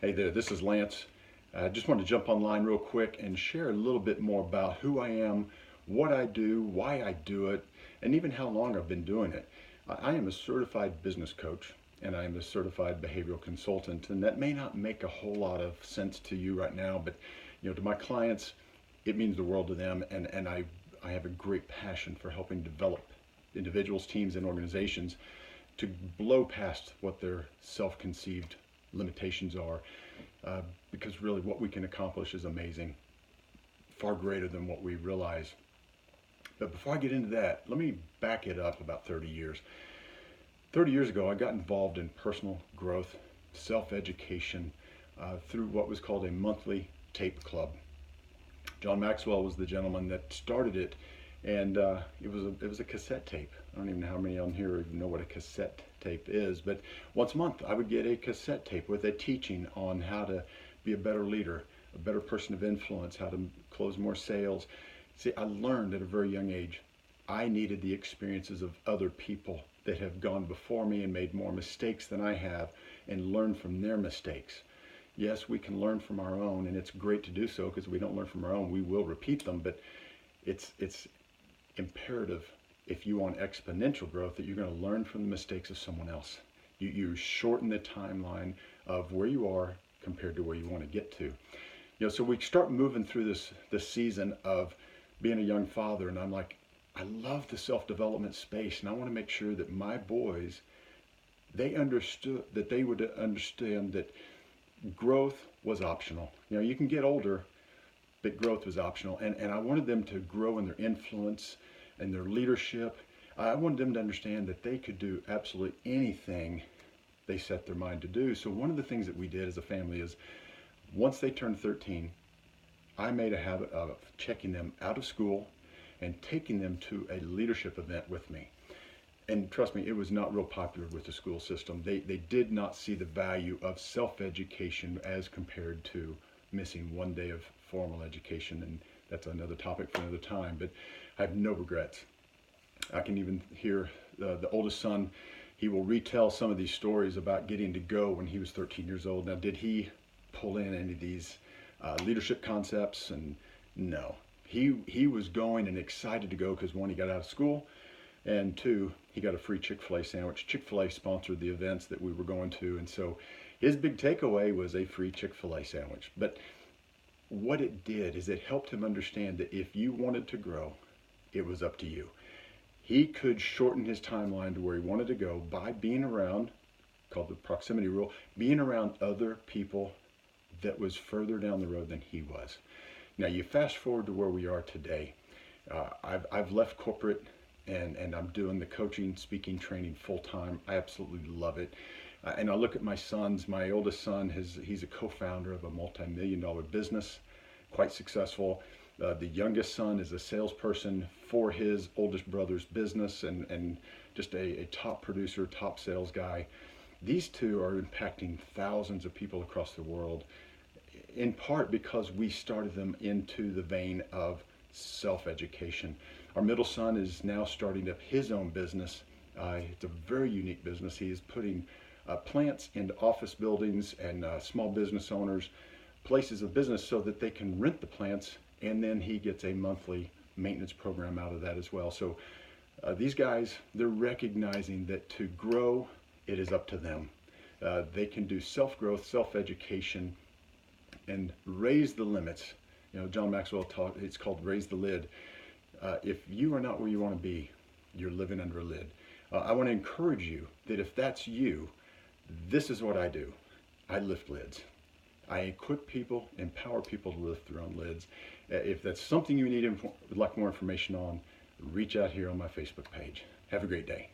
Hey there, this is Lance. I just wanted to jump online real quick and share a little bit more about who I am, what I do, why I do it, and even how long I've been doing it. I am a certified business coach and I am a certified behavioral consultant, and that may not make a whole lot of sense to you right now, but to my clients, it means the world to them, and I have a great passion for helping develop individuals, teams, and organizations to blow past what their self-conceived limitations are, because really what we can accomplish is amazing, far greater than what we realize. But before I get into that, let me back it up about 30 years. 30 years ago, I got involved in personal growth, self-education, through what was called a monthly tape club. John Maxwell was the gentleman that started it, and it was a cassette tape. I don't even know how many on here even know what a cassette tape is, but once a month I would get a cassette tape with a teaching on how to be a better leader, a better person of influence, how to close more sales. See, I learned at a very young age I needed the experiences of other people that have gone before me and made more mistakes than I have, and learn from their mistakes. Yes, we can learn from our own, and it's great to do so, because if we don't learn from our own, we will repeat them, but it's imperative, if you want exponential growth, that you're going to learn from the mistakes of someone else. You shorten the timeline of where you are compared to where you want to get to. So we start moving through this season of being a young father, and I'm like, I love the self-development space, and I want to make sure that my boys, they would understand that growth was optional. You can get older, but growth was optional, and I wanted them to grow in their influence and their leadership. I wanted them to understand that they could do absolutely anything they set their mind to do. So one of the things that we did as a family is, once they turned 13, I made a habit of checking them out of school and taking them to a leadership event with me. And trust me, it was not real popular with the school system. They did not see the value of self-education as compared to missing one day of formal education, and that's another topic for another time, but I have no regrets. I can even hear the oldest son, he will retell some of these stories about getting to go when he was 13 years old. Now, did he pull in any of these leadership concepts? And no. He was going and excited to go because, one, he got out of school, and two, he got a free Chick-fil-A sandwich. Chick-fil-A sponsored the events that we were going to, and so his big takeaway was a free Chick-fil-A sandwich. But what it did is it helped him understand that if you wanted to grow, it was up to you. He could shorten his timeline to where he wanted to go by being around, called the proximity rule, being around other people that was further down the road than he was. Now you fast forward to where we are today. I've left corporate, and I'm doing the coaching, speaking, training full time. I absolutely love it. And I look at my sons. My oldest son, he's a co-founder of a multi-million-dollar business, quite successful. The youngest son is a salesperson for his oldest brother's business, and just a top producer, top sales guy. These two are impacting thousands of people across the world, in part because we started them into the vein of self-education. Our middle son is now starting up his own business. It's a very unique business. He is putting plants into office buildings and small business owners, places of business, so that they can rent the plants, and then he gets a monthly maintenance program out of that as well. So these guys, they're recognizing that to grow, it is up to them. They can do self-growth, self-education, and raise the limits. John Maxwell taught, it's called raise the lid. If you are not where you want to be, you're living under a lid. I want to encourage you that if that's you, this is what I do. I lift lids. I equip people, empower people to lift their own lids. If that's something you would like more information on, reach out here on my Facebook page. Have a great day.